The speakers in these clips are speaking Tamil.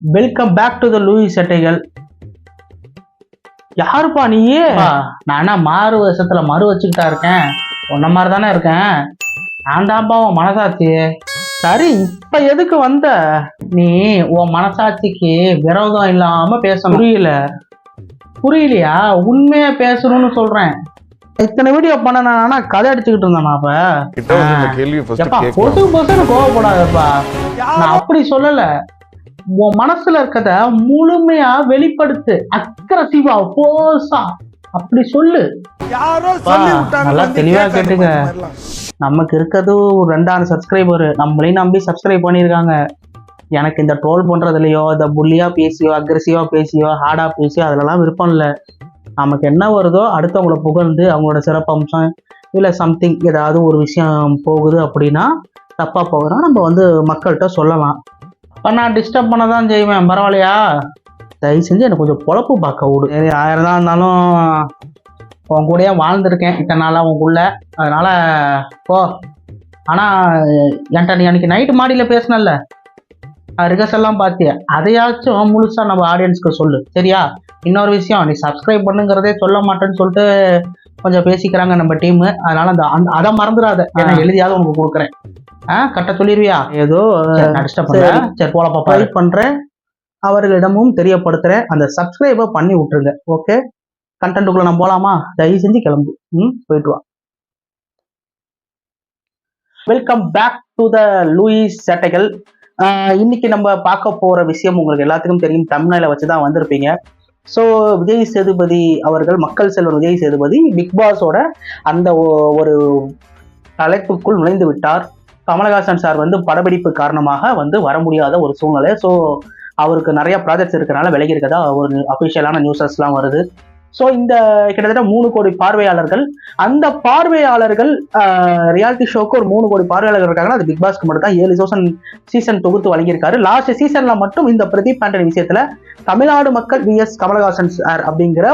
Welcome back to the Louie சட்டைகள். யாருப்பா நீயே? நானா மாறு வருஷத்துல மறு வச்சுக்கிட்டா இருக்கேன். உன்ன மாதிரி தானே இருக்கேன். நான் தான்ப்பா உன் மனசாட்சி. சரி, இப்ப எதுக்கு வந்த? நீ உன் மனசாட்சிக்கு விரோதம் இல்லாம பேச புரியலையா? உண்மையா பேசணும்னு சொல்றேன். இத்தனை வீடியோ பண்ண கதை அடிச்சுக்கிட்டு இருந்தேன். அப்ப பொசு பொசுன்னு கோவப்படாதப்பா. நான் அப்படி சொல்லல. உன் மனசுல இருக்கத முழுமையா வெளிப்படுத்து. அக்ரசிவா போசா அப்படி சொல்லு. நல்லா தெளிவா கேட்டுங்க. நமக்கு இருக்கிறது ஒரு 2000 சப்ஸ்கிரைபர். நம்மளையும் நம்பி சப்ஸ்கிரைப் பண்ணியிருக்காங்க. எனக்கு இந்த ட்ரோல் பண்றதுலையோ, இந்த புள்ளியா பேசியோ, அக்ரெசிவா பேசியோ, ஹார்டா பேசியோ அதுலலாம் விருப்பம் இல்லை. நமக்கு என்ன வருதோ அடுத்தவங்கள புகழ்ந்து அவங்களோட சிறப்பம்சம் இல்லை சம்திங் ஏதாவது ஒரு விஷயம் போகுது அப்படின்னா, தப்பா போகுதுன்னா நம்ம மக்கள்கிட்ட சொல்லலாம். இப்போ நான் டிஸ்டர்ப் பண்ண தான் செய்வேன். பரவாயில்லையா? தயவு செஞ்சு எனக்கு கொஞ்சம் பொழப்பு பார்க்க விடு. 1000 தான் இருந்தாலும் உன் கூடயே வாழ்ந்துருக்கேன் இத்தனை நாளாக உங்களுக்குள்ள. அதனால போ. ஆனால் என்கிட்ட நீ அன்னைக்கு நைட்டு மாடியில் பேசினல்ல, ரிகர்சல்லாம் பார்த்தியா? அதையாச்சும் முழுசா நம்ம ஆடியன்ஸ்க்கு சொல்லு, சரியா? இன்னொரு விஷயம், நீ சப்ஸ்கிரைப் பண்ணுங்கிறதே சொல்ல மாட்டேன்னு சொல்லிட்டு கொஞ்சம் பேசிக்கிறாங்க நம்ம டீமு. அதனால அதை மறந்துடாத. ஏன்னா எழுதியாவது உனக்கு கொடுக்குறேன். கரெக்டாக சொல்லிடுவியா? ஏதோ டிஸ்டர்ப் பண்ணுறேன். சரி போலப்பா, ட்ரை பண்ணுறேன். அவர்களிடமும் தெரியப்படுத்துகிறேன். அந்த சப்ஸ்கிரைபை பண்ணி விட்டுருங்க. ஓகே, கண்டென்ட்டுக்குள்ள நம்ம போகலாமா? தயவு செஞ்சு கிளம்பு. போயிட்டு வா. Welcome back to the Louie சட்டைகள். இன்னைக்கு நம்ம பார்க்க போற விஷயம் உங்களுக்கு எல்லாத்துக்கும் தெரியும். தமிழ்நாட்டில் வச்சுதான் வந்திருப்பீங்க. ஸோ விஜய் சேதுபதி அவர்கள், மக்கள் செல்வன் விஜய் சேதுபதி பிக் பாஸோட அந்த தலைப்புக்குள் நுழைந்து விட்டார். கமலஹாசன் சார் படப்பிடிப்பு காரணமாக வர முடியாத ஒரு சூழ்நிலை. ஸோ அவருக்கு நிறைய ப்ராஜெக்ட்ஸ் இருக்கிறனால விலகி இருக்கதா ஒரு அஃபிஷியலான நியூஸஸ்லாம் வருது. ஸோ இந்த கிட்டத்தட்ட 3 கோடி பார்வையாளர்கள், அந்த பார்வையாளர்கள் ரியாலிட்டி ஷோக்கு ஒரு 3 கோடி பார்வையாளர்கள் இருக்காங்கன்னா அது பிக் பாஸ்க்கு மட்டும் தான் 7 சீசன் தொகுத்து வழங்கியிருக்காரு. லாஸ்ட் சீசன்ல மட்டும் இந்த பிரதீப் ஆண்டனி விஷயத்துல தமிழ்நாடு மக்கள் விஎஸ் கமலஹாசன் சார் அப்படிங்கிற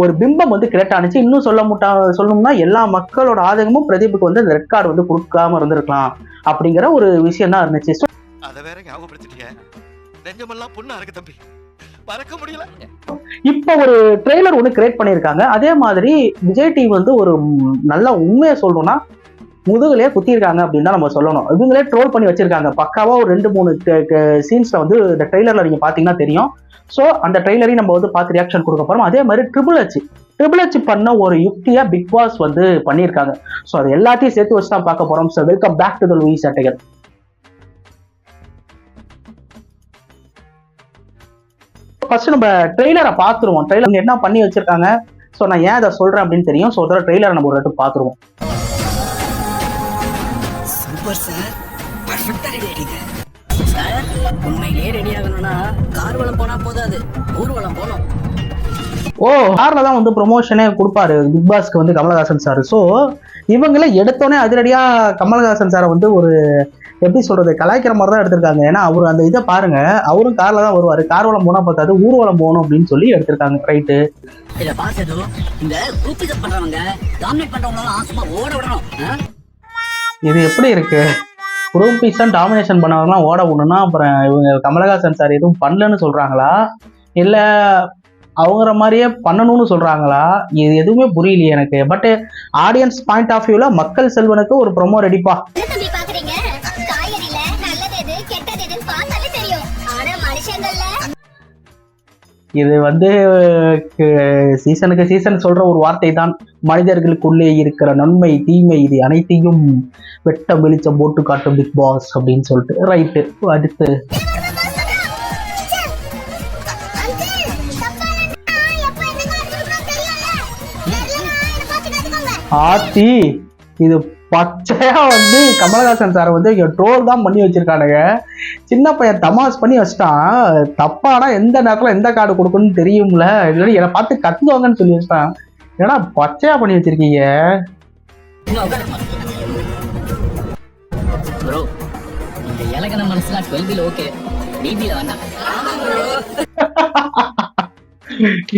ஒரு பிம்பம் கிரியேட் ஆனிச்சு. இன்னும் சொல்லணும்னா எல்லா மக்களோட ஆதங்கமும் பிரதீப்புக்கு அந்த ரெட் கார்டு கொடுக்காம இருந்திருக்கலாம் அப்படிங்கிற ஒரு விஷயம் தான் இருந்துச்சு. இப்ப ஒரு ட்ரெய்லர் கிரியேட் பண்ணிருக்காங்க. அதே மாதிரி விஜய் டிவி ஒரு நல்ல உண்மையை சொல்லணும்னா முதுகுலயே குத்திருக்காங்க அப்படின்னு தான் நம்ம சொல்லணும். இவங்களே ட்ரோல் பண்ணி வச்சிருக்காங்க. பக்காவா ஒரு 2-3 சீன்ஸ்ல இந்த ட்ரெய்லர்ல நீங்க பாத்தீங்கன்னா தெரியும். ஸோ அந்த ட்ரெய்லரையும் நம்ம பார்த்து ரியாக்ஷன் கொடுக்க போறோம். அதே மாதிரி ட்ரிபிள் எச் பண்ண ஒரு யுக்தியா பிக் பாஸ் பண்ணியிருக்காங்க. ஸோ அது எல்லாத்தையும் சேர்த்து வச்சு தான் பார்க்க போறோம். So welcome back to the Louie சட்டைகள். ஃபர்ஸ்ட் நம்ம ட்ரெய்லரை பார்த்துருவோம். ட்ரெய்லர் என்ன பண்ணி வச்சிருக்காங்க, ஸோ நான் ஏன் அதை சொல்றேன் அப்படின்னு தெரியும். ஸோ அதோட ட்ரெய்லரை நம்ம ஒரு வாட்டி பார்த்துருவோம். சூப்பர் சார், பர்ஃபெக்ட்டா ரெடி ஆயிட்டீங்க சார். உண்மையிலேயே ரெடி ஆகணும்னா கார்வலம் போனா போதாது, ஊர்வலம் போகணும். கார்ல தான் ப்ரொமோஷனே கொடுப்பாரு பிக் பாஸ்க்கு கமலஹாசன் சார். ஸோ இவங்களே எடுத்தோடனே அதிரடியா கமலஹாசன் சாரை ஒரு எப்படி சொல்றது, கலாய்க்கிற மாதிரி தான் எடுத்திருக்காங்க. ஏன்னா அவரு அந்த இதை பாருங்க, அவரும் கார்ல தான் வருவாரு. கார்வலம் போனா பார்த்தாது ஊர்வலம் போகணும் அப்படின்னு சொல்லி எடுத்திருக்காங்க. ரைட்டு, இத பார்த்ததும் இந்த குரூப்பிசம் பண்றவங்க, டாமினேட் பண்றவங்க ஆசமா ஓட விடணும். இது எப்படி இருக்கு? குரூப்பிசம் டாமினேஷன் பண்ணவங்கலாம் ஓட விடணும்னா அப்புறம் இவங்க கமலஹாசன் சார் எதுவும் பண்ணலன்னு சொல்றாங்களா, இல்ல அவங்கள மாதிரியே பண்ணணும்னு சொல்றாங்களா? இது எதுவுமே புரியலையே எனக்கு. பட் ஆடியன்ஸ் பாயிண்ட் ஆஃப் வியூல மக்கள் செல்வனுக்கு ஒரு ப்ரோமோ ரெடிப்பா. இது சீசனுக்கு சீசன் சொல்ற ஒரு வார்த்தை தான். மனிதர்களுக்குள்ளே இருக்கிற நன்மை தீமை இது அனைத்தையும் வெட்ட வெளிச்சம் போட்டு காட்டும் பிக் பாஸ் அப்படின்னு சொல்லிட்டு. ரைட்டு, அடுத்து ஆத்தி இது பச்சையா கமலஹாசன் சார் இங்க ட்ரோல் தான் பண்ணி வச்சிருக்கானுங்க. சின்ன பையன் தமாஸ் பண்ணி வச்சுட்டான். தப்பானா எந்த நேரத்துல எந்த கார்டு கொடுக்கணும்னு தெரியும்ல, இல்லை என்னை பார்த்து கத்துவாங்கன்னு சொல்லி வச்சுட்டான். ஏன்னா பச்சையா பண்ணி வச்சிருக்கீங்க.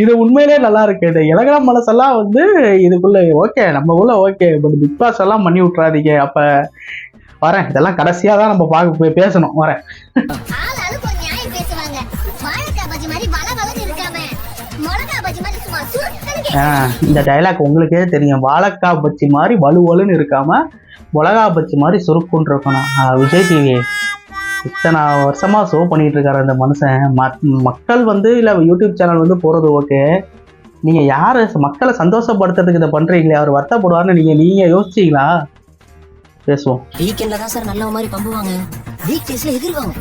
இது உண்மையிலே நல்லா இருக்கு. இந்த இலகன மனசெல்லாம் இதுக்குள்ள ஓகே, நம்ம உள்ள ஓகே, பட் பிக் பாஸ் எல்லாம் பண்ணி விட்டுறாதீங்க. அப்ப வரேன், இதெல்லாம் கடைசியா தான் நம்ம பேசணும். வரேன். பஜ்ஜி மாதிரி வளவளன்னு இருக்காம மிளகா பஜ்ஜி மாதிரி சும்மா சுருக்கன்னு இந்த டைலாக் உங்களுக்கே தெரியும். வாழைக்காய் பச்சி மாதிரி வலுவலுன்னு இருக்காம மிளகா பச்சி மாதிரி சுருக்குன்னு இருக்கணும். விஜய் டிவி இத்தனை வருஷமா ஷோ பண்ணிட்டு இருக்காரு அந்த மனுஷன். மக்கள் வந்து இல்லை யூடியூப் சேனல் வந்து போறது ஓகே, நீங்க யாரு மக்களை சந்தோஷப்படுத்துறதுக்கு இதை பண்றீங்களே, அவர் வருத்தப்படுவார்னு நீங்க யோசிச்சீங்களா? பேசுவோம். வீக்கெண்ட்ல தான் சார் நல்ல மாதிரி பம்புவாங்க, வீக் டேஸ்ல எதிர்வாங்க.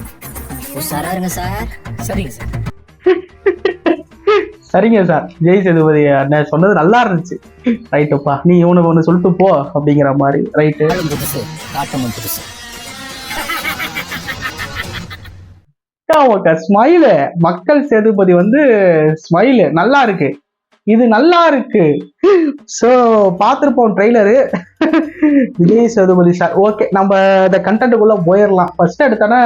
சாரா இருங்க சார். சரிங்க சார். சரிங்க சார். விஜய் சேதுபதி அண்ணன் சொன்னது நல்லா இருந்துச்சு. ரைட்டுப்பா, நீ இவனுக்கு ஒன்று சொல்லிட்டு போ அப்படிங்கிற மாதிரி. ரைட்டு. புதுசு காட்டமும் புதுசு. ஸ்மைலு மக்கள் சேதுபதி வந்து ஸ்மைலு நல்லா இருக்கு, இது நல்லா இருக்கு. ஸோ பார்த்துருப்போம் trailer. Vijay Sethupathi sir okay, நம்ம இந்த கண்டென்ட்டுக்குள்ள போயிடலாம். ஃபர்ஸ்ட் எடுத்தோன்னா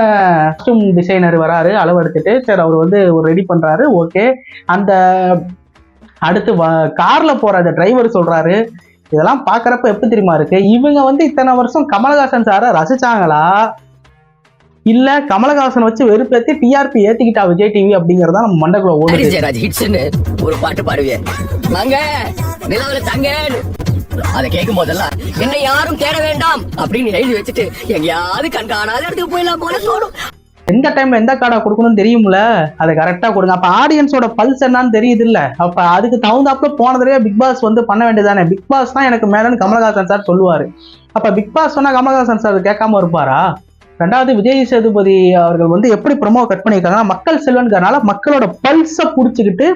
காஸ்டியூம் டிசைனர் வராரு, அளவு எடுத்துட்டு. சரி, அவர் வந்து ஒரு ரெடி பண்றாரு. ஓகே, அந்த அடுத்து கார்ல போற அந்த டிரைவர் சொல்றாரு. இதெல்லாம் பாக்குறப்ப எப்படி தெரியுமா இருக்கு, இவங்க வந்து இத்தனை வருஷம் கமலஹாசன் சாரை ரசிச்சாங்களா, இல்ல கமலஹாசன் வச்சு வெறுப்பேத்தி டிஆர்பி ஏத்திக்கிட்டா விஜய் டிவி அப்படிங்கறத நம்ம மண்டக்குள்ள ஓடுது. ஒரு பாட்டு பாடுவேன், வாங்க நிலவுல தங்க, அதை கேட்கும் போதெல்லாம் என்னை யாரும் தேட வேண்டாம் அப்படின்னு எழுதி வச்சுட்டு எங்கேயாவது கண்காணாத இடத்துக்கு போயிடலாம் போல தோணும். எந்த டைம்ல எந்த கார்டா கொடுக்கணும்னு தெரியும்ல, அதை கரெக்டா கொடுங்க. அப்ப ஆடியன்ஸோட பல்ஸ் என்னன்னு தெரியுது இல்ல, அப்ப அதுக்கு தகுந்தாப்புல போனதுலயே பிக் பாஸ் வந்து பண்ண வேண்டியதானே. பிக் பாஸ் தான் எனக்கு மேலன்னு கமலஹாசன் சார் சொல்லுவாரு. அப்ப பிக் பாஸ் சொன்னா கமலஹாசன் சார் கேட்காம இருப்பாரா? ரெண்டாவது, விஜய் சேதுபதி அவர்கள் வந்து எப்படி ப்ரொமோ கட் பண்ணியிருக்காங்கன்னா, மக்கள் செல்வன்கிறனால மக்களோட பல்ஸை புடிச்சுக்கிட்டு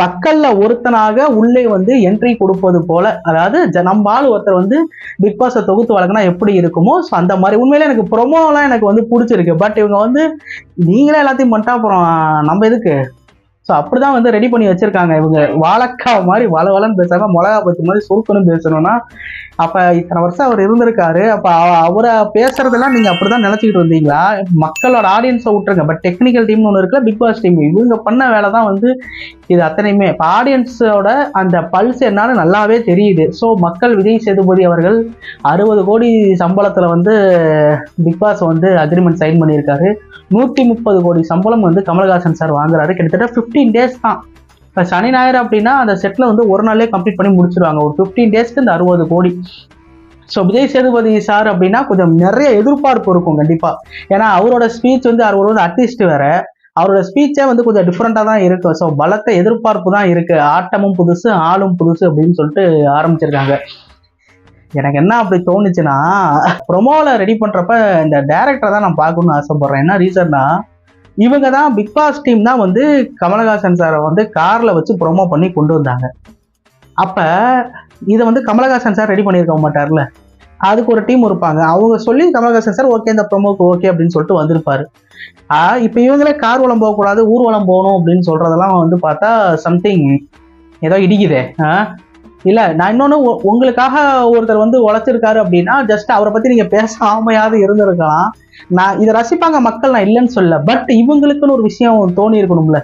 மக்கள்ல ஒருத்தனாக உள்ளே வந்து என்ட்ரி கொடுப்பது போல, அதாவது நம்ம ஆள் ஒருத்தர் வந்து பிக் பாஸை தொகுத்து வழங்கினா எப்படி இருக்குமோ ஸோ அந்த மாதிரி. உண்மையிலே எனக்கு ப்ரொமோலாம் எனக்கு வந்து பிடிச்சிருக்கு. பட் இவங்க வந்து நீங்களே எல்லாத்தையும் பண்ணிட்டா அப்புறம் நம்ம எதுக்கு? ஸோ அப்படிதான் வந்து ரெடி பண்ணி வச்சிருக்காங்க. இவங்க வாழைக்காய் மாதிரி வளவலன்னு பேசாம மிளகா பத்தி மாதிரி சுருக்கணும் பேசணும்னா, அப்ப இத்தனை வருஷம் அவர் இருந்திருக்காரு. அப்ப அவரை பேசுறதெல்லாம் நீங்க அப்படிதான் நினைச்சுக்கிட்டு வந்தீங்களா? மக்களோட ஆடியன்ஸை விட்டுருங்க. பட் டெக்னிக்கல் டீம்னு ஒன்று இருக்குல்ல, பிக் பாஸ் டீம், இவங்க பண்ண வேலை தான் வந்து இது அத்தனையுமே. இப்போ ஆடியன்ஸோட அந்த பல்ஸ் என்னன்னு நல்லாவே தெரியுது. ஸோ மக்கள் விஜய் சேதுபதி அவர்கள் 60 கோடி சம்பளத்துல வந்து பிக் பாஸ் வந்து அக்ரிமெண்ட் சைன் பண்ணியிருக்காரு. 130 கோடி சம்பளம் வந்து கமலஹாசன் சார் வாங்குறாரு. கிட்டத்தட்ட 15 டேஸ் தான். இப்போ சனி ஞாயிறு அப்படின்னா அந்த செட்டில் வந்து ஒரு நாளே கம்ப்ளீட் பண்ணி முடிச்சிருவாங்க. ஒரு 15 டேஸ்க்கு இந்த 60 கோடி. ஸோ விஜய் சேதுபதி சார் அப்படின்னா கொஞ்சம் நிறைய எதிர்பார்ப்பு இருக்கும் கண்டிப்பா. ஏன்னா அவரோட ஸ்பீச் வந்து அவர் வந்து ஆர்டிஸ்ட் வேற, அவரோட ஸ்பீச்சே வந்து கொஞ்சம் டிஃப்ரெண்டா தான் இருக்கு. ஸோ பலத்த எதிர்பார்ப்பு தான் இருக்கு. ஆட்டமும் புதுசு ஆளும் புதுசு அப்படின்னு சொல்லிட்டு ஆரம்பிச்சிருக்காங்க. எனக்கு என்ன அப்படி தோணுச்சுன்னா, ப்ரொமோல ரெடி பண்றப்ப இந்த டைரக்டரை தான் நான் பார்க்கணும்னு ஆசைப்படுறேன். என்ன ரீசன்னா, இவங்க தான் பிக் பாஸ் டீம் தான் வந்து கமலஹாசன் சாரை வந்து கார்ல வச்சு ப்ரொமோ பண்ணி கொண்டு வந்தாங்க. அப்ப இதை வந்து கமலஹாசன் சார் ரெடி பண்ணியிருக்க மாட்டார்ல, அதுக்கு ஒரு டீம் இருப்பாங்க. அவங்க சொல்லி கமலஹாசன் சார் ஓகே இந்த ப்ரொமோக்கு ஓகே அப்படின்னு சொல்லிட்டு வந்திருப்பாரு. இப்போ இவங்களே கார் வளம் போகக்கூடாது ஊர்வலம் போகணும் அப்படின்னு சொல்றதெல்லாம் வந்து பார்த்தா சம்திங் ஏதோ இடிக்குதே. இல்ல நான் இன்னொன்னு, உங்களுக்காக ஒருத்தர் வந்து உழைச்சிருக்காரு அப்படின்னா ஜஸ்ட் அவரை பத்தி நீங்க பேசாமையாவது இருந்திருக்கலாம். நான் இதை ரசிப்பாங்க மக்கள், நான் இல்லைன்னு சொல்ல. பட் இவங்களுக்குன்னு ஒரு விஷயம் தோணி இருக்கணும்ல.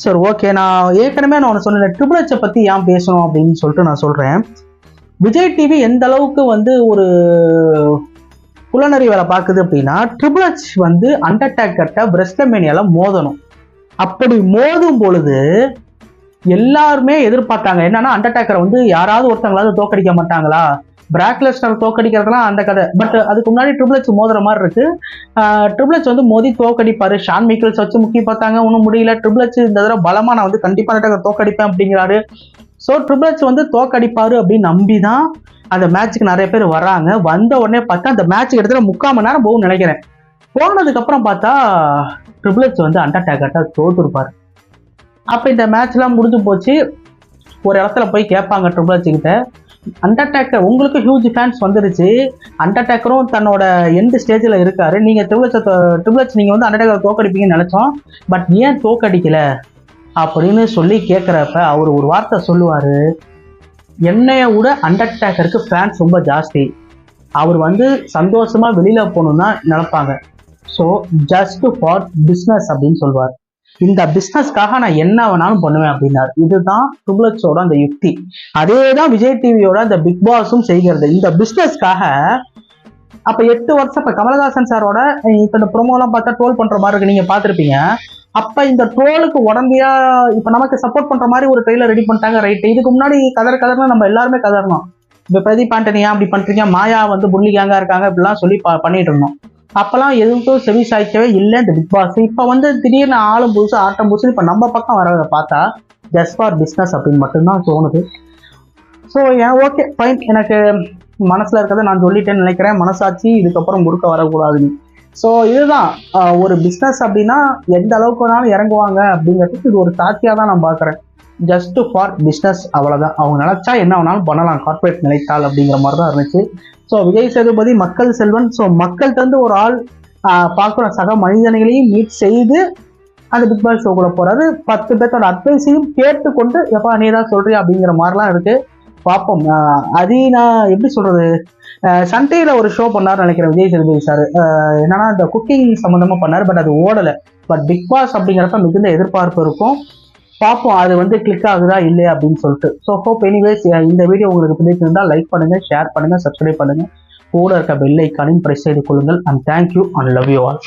சரி ஓகே, நான் ஏற்கனவே நான் ஒன்று சொன்னேன், ட்ரிபிள் ஹெச்சை பத்தி ஏன் பேசணும் அப்படின்னு சொல்லிட்டு நான் சொல்றேன். விஜய் டிவி எந்த அளவுக்கு வந்து ஒரு புலனறி வேலை பார்க்குது அப்படின்னா, ட்ரிபிள் ஹெச் வந்து அண்டர்டேக்கர்ட்ட ரெஸ்ட்லமேனியால மோதணும். அப்படி மோதும் பொழுது எல்லாருமே எதிர்பார்த்தாங்க என்னன்னா, அண்டர்டேக்கரை வந்து யாராவது ஒருத்தங்களாவது தோக்கடிக்க மாட்டாங்களா, பிராக் லெஸ்னர் தோக்கடிக்கிறதுலாம் அந்த கதை. பட் அதுக்கு முன்னாடி ட்ரிபிள் ஹெச் மோதுற மாதிரி இருக்கு. ட்ரிபிள் ஹெச் வந்து மோதி தோக்கடிப்பாரு. ஷான் மைக்கேல்ஸ் வச்சு முக்கி பார்த்தாங்க, ஒன்றும் முடியல. ட்ரிபிள் ஹெச் இந்த தடவை பலமா நான் வந்து கண்டிப்பா அண்டர்டேக்கர் தோக்கடிப்பேன் அப்படிங்கிறாரு. ஸோ ட்ரிபிள் ஹெச் வந்து தோக்கடிப்பாரு அப்படின்னு நம்பி தான் அந்த மேட்சுக்கு நிறைய பேர் வராங்க. வந்த உடனே பார்த்தா அந்த மேட்ச் கிட்டத்தட்ட 3/4 மணி நேரம் போகும்னு நினைக்கிறேன். போனதுக்கு அப்புறம் பார்த்தா ட்ரிபிள் ஹெச் வந்து அண்டர்டேக்கர்ட்ட தோத்துருப்பாரு. அப்ப இந்த மேட்ச்லாம் முடிஞ்சு போச்சு. ஒரு இடத்துல போய் கேட்பாங்க ட்ரிபிள் ஹெச் கிட்ட, அண்டர்டேக்கர் உங்களுக்கு ஹியூஜ் ஃபேன்ஸ் வந்துருச்சு, அண்டர்டேக்கரும் தன்னோட எண்ட் ஸ்டேஜில் இருக்காரு, நீங்க ட்ரிபிள் ஹெச் நீங்க வந்து அண்டர்டேக்கர் தோக்கடிப்பீங்கன்னு நினைச்சோம், பட் ஏன் தோக்கடிக்கல அப்படின்னு சொல்லி கேட்குறப்ப அவர் ஒரு வார்த்தை சொல்லுவாரு, என்னைய விட அண்டர்டேக்கருக்கு ஃபேன்ஸ் ரொம்ப ஜாஸ்தி, அவர் வந்து சந்தோஷமா வெளியில போகணும்னு தான் நினைப்பாங்க, ஸோ ஜஸ்ட் ஃபார் பிஸ்னஸ் அப்படின்னு சொல்லுவார். இந்த பிஸ்னஸ்க்காக நான் என்ன வேணாலும் பண்ணுவேன் அப்படின்னாரு. இதுதான் ட்ரிபிள் ஹெச்சோட அந்த யுக்தி. அதே தான் விஜய் டிவியோட அந்த பிக் பாஸும் செய்கிறது. இந்த பிஸ்னஸ்க்காக அப்ப 8 வருஷம் இப்ப கமலஹாசன் சாரோட இப்ப இந்த ப்ரோமோலாம் பார்த்தா ட்ரோல் பண்ற மாதிரி இருக்கு, நீங்க பாத்திருப்பீங்க. அப்ப இந்த ட்ரோலுக்கு உடம்பியா இப்ப நமக்கு சப்போர்ட் பண்ற மாதிரி ஒரு ட்ரெய்லர் ரெடி பண்ணிட்டாங்க, ரைட். இதுக்கு முன்னாடி கதர்னு நம்ம எல்லாருமே கதறணும். இப்ப பிரதீப் ஆண்டனியா அப்படி பண்றீங்க, மாயா வந்து புள்ளி கேங்கா இருக்காங்க இப்படிலாம் சொல்லி பண்ணிட்டு இருந்தோம். அப்பெல்லாம் எதுவும் செவி சாய்க்கவே இல்லை இந்த பிக் பாஸ். இப்ப வந்து திடீர்னு ஆளும் புதுசு ஆட்டம் புதுசு இப்ப நம்ம பக்கம் வரதை பார்த்தா ஜஸ்ட் ஃபார் பிஸ்னஸ் அப்படின்னு மட்டும்தான் தோணுது. ஸோ ஓகே ஃபைன், எனக்கு மனசுல இருக்கிறத நான் சொல்லிட்டேன்னு நினைக்கிறேன். மனசாட்சி இதுக்கப்புறம் முறுக்க வரக்கூடாதுன்னு. ஸோ இதுதான் ஒரு பிஸ்னஸ் அப்படின்னா எந்த அளவுக்கு வேணாலும் இறங்குவாங்க அப்படிங்கிறதுக்கு இது ஒரு சாட்சியாக தான் நான் பார்க்குறேன். ஜஸ்ட் ஃபார் பிஸ்னஸ், அவ்வளோதான். அவங்க நினைச்சா என்ன வேணாலும் பண்ணலாம், கார்பரேட் நினைத்தால் அப்படிங்கிற மாதிரி தான் இருந்துச்சு. ஸோ விஜய் சேதுபதி மக்கள் செல்வன். ஸோ மக்கள்கிட்ட இருந்து ஒரு ஆள் பார்க்குற சக மனிதனைகளையும் மீட் செய்து அந்த பிக் பாஸ் ஷோக்குள்ள போறாரு. 10 பேர்த்தோட அட்வைஸையும் கேட்டுக்கொண்டு எப்பா நீ தான் சொல்றியா அப்படிங்கிற மாதிரிலாம் இருக்கு. பார்ப்போம். அது நான் எப்படி சொல்றது, சன் டிவில ஒரு ஷோ பண்ணாருன்னு நினைக்கிறேன் விஜய் சேதுபதி சார். என்னன்னா இந்த குக்கிங் சம்மந்தமா பண்ணாரு, பட் அது ஓடலை. பட் பிக் பாஸ் அப்படிங்கிறப்ப மிகுந்த எதிர்பார்ப்பு இருக்கும். பார்ப்போம் அது வந்து கிளிக் ஆகுதா இல்லையா அப்படின்னு சொல்லிட்டு. ஸோ ஹோப் எனிவேஸ் இந்த வீடியோ உங்களுக்கு பிடிச்சிருந்தால் லைக் பண்ணுங்க, ஷேர் பண்ணுங்க, சப்ஸ்கிரைப் பண்ணுங்க, கூட இருக்க பெல் ஐக்கானையும் பிரஸ் செய்து கொள்ளுங்கள். And thank you and love you all.